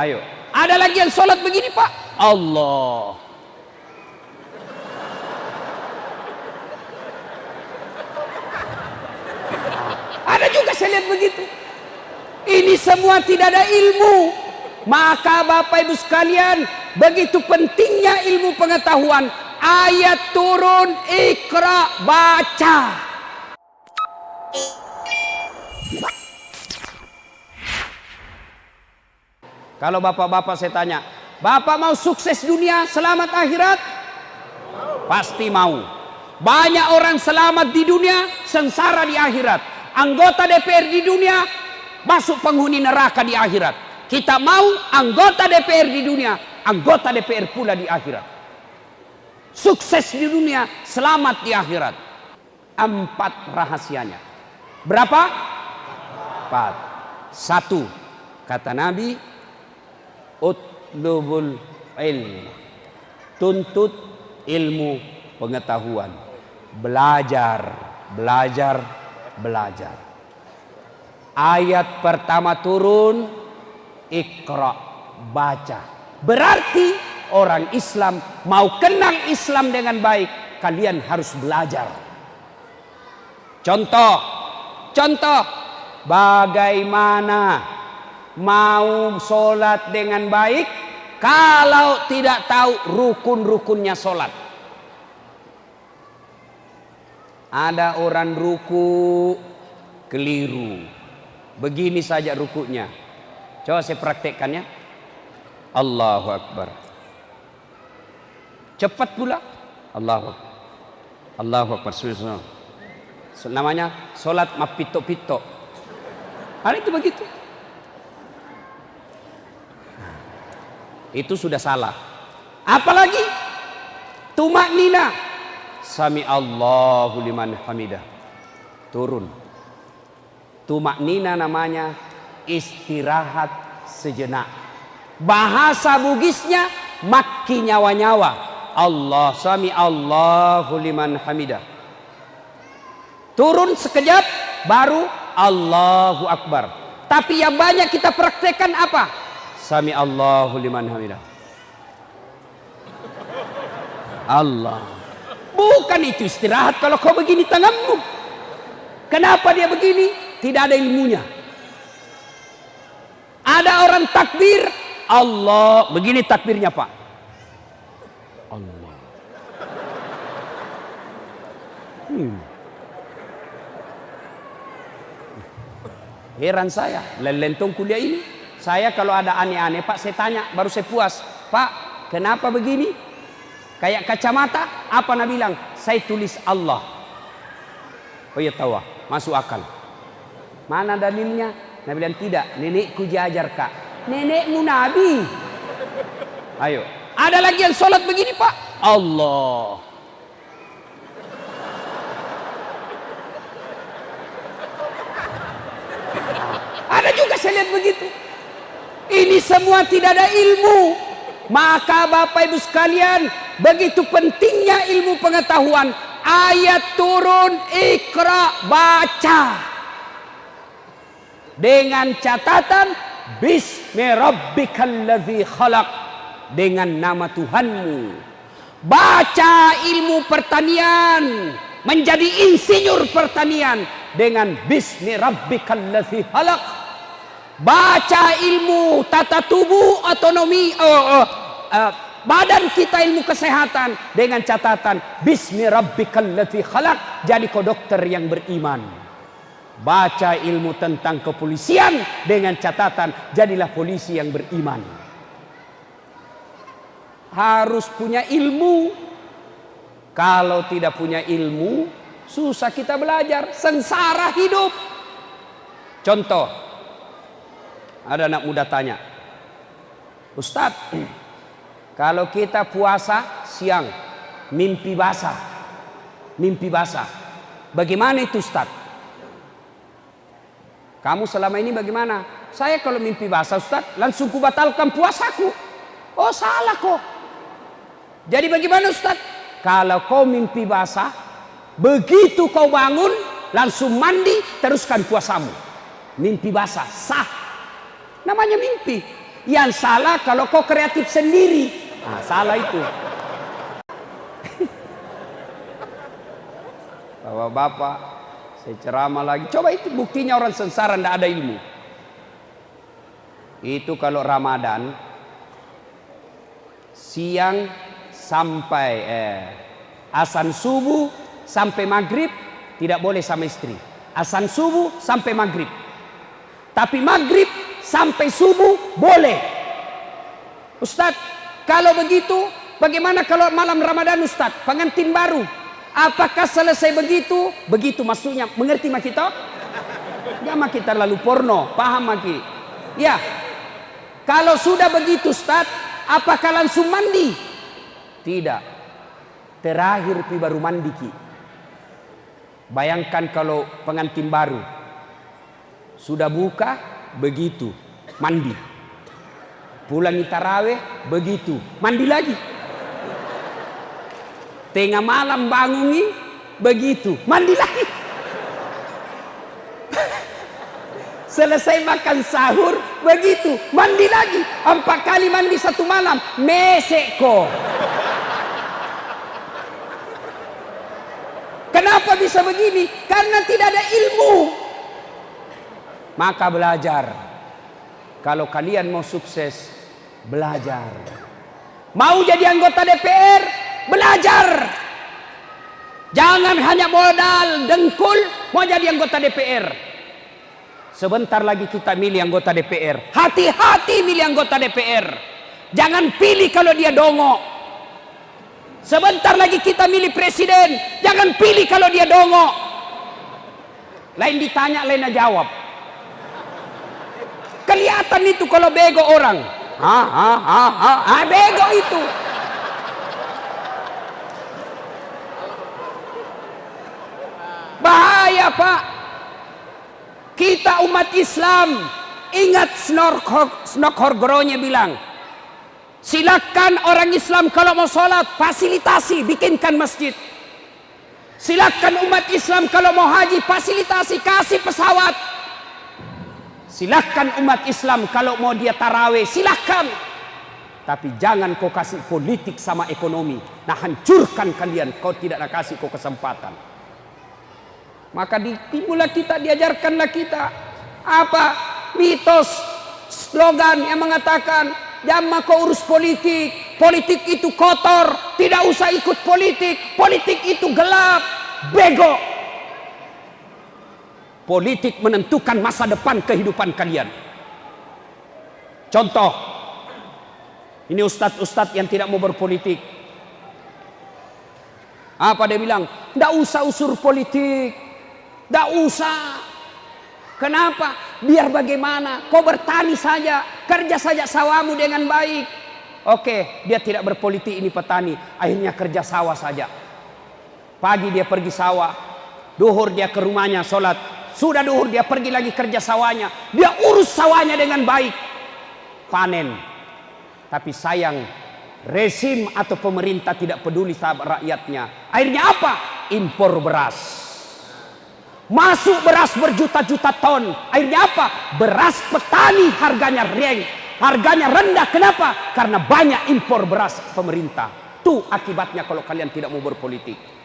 Ayo, ada lagi yang sholat begini Pak. Allah. Ada juga saya lihat begitu. Ini semua tidak ada ilmu. Maka Bapak Ibu sekalian, begitu pentingnya ilmu pengetahuan. Ayat turun, Iqra, baca. Kalau bapak-bapak saya tanya, bapak mau sukses dunia, selamat akhirat? Pasti mau. Banyak orang selamat di dunia, sengsara di akhirat. Anggota DPR di dunia, masuk penghuni neraka di akhirat. Kita mau anggota DPR di dunia, anggota DPR pula di akhirat. Sukses di dunia, selamat di akhirat. 4 rahasianya. Berapa? 4. 1, kata Nabi, utlubul ilm, tuntut ilmu pengetahuan, belajar. Ayat pertama turun, Iqra, baca. Berarti orang Islam mau kenal Islam dengan baik, kalian harus belajar. Contoh, bagaimana mau sholat dengan baik kalau tidak tahu rukun-rukunnya sholat? Ada orang ruku keliru, begini saja rukunya. Coba saya praktekkan ya. Allahu Akbar, cepat pula. Allahu Akbar. Namanya sholat mapito-pito. Hari itu begitu. Itu sudah salah. Apalagi tumak nina, sami Allahu liman hamidah, turun. Tumak nina namanya istirahat sejenak. Bahasa Bugisnya makki nyawa-nyawa. Allah, sami Allahu liman hamidah. Turun sekejap baru Allahu Akbar. Tapi yang banyak kita praktekkan apa? Sami Allahu liman hamidah. Allah. Bukan itu istirahat kalau kau begini tanganmu. Kenapa dia begini? Tidak ada ilmunya. Ada orang takbir, Allah. Begini takbirnya Pak. Allah. Heran saya, lelentong kuliah ini. Saya kalau ada aneh-aneh Pak, saya tanya, baru saya puas. Pak, kenapa begini? Kayak kacamata, apa Nabi bilang? Saya tulis Allah. Oh iya tahu, masuk akal. Mana dalilnya? Nabi bilang tidak, nenekku diajar Kak. Nenekmu Nabi. Ayo, ada lagi yang sholat begini Pak. Allah. Ada juga saya lihat begitu. Ini semua tidak ada ilmu. Maka Bapak Ibu sekalian, begitu pentingnya ilmu pengetahuan. Ayat turun, Iqra, baca. Dengan catatan, Bismi rabbikal ladzi khalaq, dengan nama Tuhanmu. Baca ilmu pertanian, menjadi insinyur pertanian dengan Bismi rabbikal ladzi khalaq. Baca ilmu tata tubuh, otonomi, badan kita, ilmu kesehatan dengan catatan Bismi rabbikal ladzi khalaq. Jadi kau dokter yang beriman. Baca ilmu tentang kepolisian dengan catatan jadilah polisi yang beriman. Harus punya ilmu. Kalau tidak punya ilmu, susah kita belajar, sengsara hidup. Contoh, ada anak muda tanya, Ustadz, kalau kita puasa siang, mimpi basah, bagaimana itu Ustadz? Kamu selama ini bagaimana? Saya kalau mimpi basah Ustadz, langsung kubatalkan puasaku. Oh salah kok. Jadi bagaimana Ustadz? Kalau kau mimpi basah, begitu kau bangun, langsung mandi, teruskan puasamu. Mimpi basah, sah. Namanya mimpi. Yang salah kalau kau kreatif sendiri. Nah, salah itu. Bapak-bapak, saya ceramah lagi. Coba itu buktinya orang sengsara tidak ada ilmu. Itu kalau Ramadan siang sampai azan subuh sampai maghrib tidak boleh sama istri. Azan subuh sampai maghrib. Tapi maghrib sampai subuh boleh. Ustadz, kalau begitu bagaimana kalau malam Ramadan Ustadz? Pengantin baru. Apakah selesai begitu? Begitu maksudnya. Mengerti mak kita? Ya mak kita lalu porno. Paham mak? Ya. Kalau sudah begitu Ustadz, apakah langsung mandi? Tidak. Terakhir pi baru mandi ki. Bayangkan kalau pengantin baru sudah buka begitu mandi. Pulang tarawih begitu mandi lagi. Tengah malam bangun begitu mandi lagi. Selesai makan sahur begitu mandi lagi. 4 kali mandi satu malam. Meseko. Kenapa bisa begini? Karena tidak ada ilmu. Maka belajar. Kalau kalian mau sukses, belajar. Mau jadi anggota DPR, belajar. Jangan hanya modal dengkul mau jadi anggota DPR. Sebentar lagi kita milih anggota DPR. Hati-hati milih anggota DPR. Jangan pilih kalau dia dongok. Sebentar lagi kita milih presiden. Jangan pilih kalau dia dongok. Lain ditanya, lain jawab. Kelihatan itu kalau bego orang. Bego itu. Bahaya Pak. Kita umat Islam. Ingat Snokhorgoronya bilang. Silakan orang Islam kalau mau sholat, fasilitasi, bikinkan masjid. Silakan umat Islam kalau mau haji, fasilitasi, kasih pesawat. Silakan umat Islam kalau mau dia taraweh, silakan. Tapi jangan kau kasih politik sama ekonomi. Nah hancurkan kalian, kau tidak nak kasih kau kesempatan. Maka dimulai kita, diajarkanlah kita. Apa? Mitos, slogan yang mengatakan, jangan kau urus politik. Politik itu kotor. Tidak usah ikut politik. Politik itu gelap. Bego. Politik menentukan masa depan kehidupan kalian. Contoh. Ini ustadz-ustadz yang tidak mau berpolitik. Apa dia bilang? Tidak usah usur politik. Tidak usah. Kenapa? Biar bagaimana? Kau bertani saja. Kerja saja sawamu dengan baik. Oke, dia tidak berpolitik, ini petani. Akhirnya kerja sawah saja. Pagi dia pergi sawah. Duhur dia ke rumahnya sholat. Sudah duhur dia pergi lagi kerja sawahnya. Dia urus sawahnya dengan baik. Panen. Tapi sayang, rezim atau pemerintah tidak peduli sama rakyatnya. Akhirnya apa? Impor beras. Masuk beras berjuta-juta ton. Akhirnya apa? Beras petani harganya harganya rendah. Kenapa? Karena banyak impor beras pemerintah. Itu akibatnya kalau kalian tidak mau berpolitik.